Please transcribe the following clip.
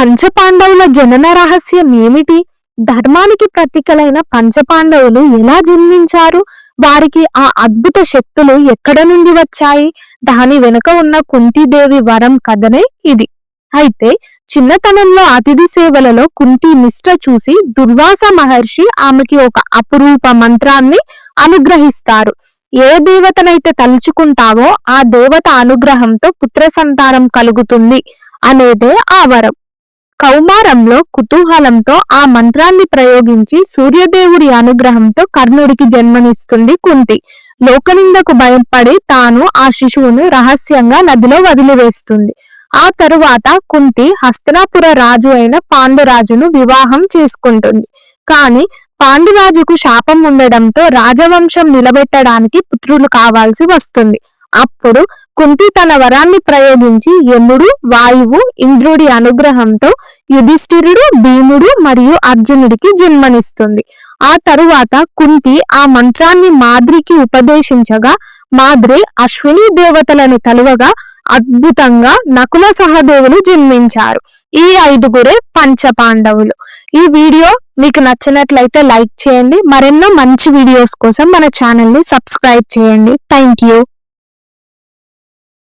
పంచపాండవుల జనన రహస్యం ఏమిటి? ధర్మానికి ప్రతీకలైన పంచపాండవులు ఎలా జన్మించారు? వారికి ఆ అద్భుత శక్తులు ఎక్కడ నుండి వచ్చాయి? దాని వెనుక ఉన్న కుంతీదేవి వరం కథనే ఇది. అయితే చిన్నతనంలో అతిథి సేవలలో కుంతి నిష్ఠ చూసి దుర్వాస మహర్షి ఆమెకి ఒక అపురూప మంత్రాన్ని అనుగ్రహిస్తారు. ఏ దేవతనైతే తలుచుకుంటావో ఆ దేవత అనుగ్రహంతో పుత్ర సంతానం కలుగుతుంది అనేదే ఆ వరం. కౌమారంలో కుతూహలంతో ఆ మంత్రాన్ని ప్రయోగించి సూర్యదేవుడి అనుగ్రహంతో కర్ణుడికి జన్మనిస్తుంది కుంతి. లోకనిందకు భయపడి తాను ఆ శిశువును రహస్యంగా నదిలో వదిలివేస్తుంది. ఆ తరువాత కుంతి హస్తినాపుర రాజు అయిన పాండురాజును వివాహం చేసుకుంటుంది. కానీ పాండురాజుకు శాపం ఉండడంతో రాజవంశం నిలబెట్టడానికి పుత్రులు కావాల్సి వస్తుంది. అప్పుడు కుంతి తన వరాన్ని ప్రయోగించి యముడు, వాయువు, ఇంద్రుడి అనుగ్రహంతో యుధిష్ఠిరుడు, భీముడు మరియు అర్జునుడికి జన్మనిస్తుంది. ఆ తరువాత కుంతి ఆ మంత్రాన్ని మాద్రికి ఉపదేశించగా మాద్రి అశ్విని దేవతలను తలువగా అద్భుతంగా నకుల సహదేవులు జన్మించారు. ఈ 5గురే పంచపాండవులు. ఈ వీడియో మీకు నచ్చినట్లయితే లైక్ చేయండి. మరెన్నో మంచి వీడియోస్ కోసం మన ఛానల్ ని సబ్స్క్రైబ్ చేయండి. Thank you.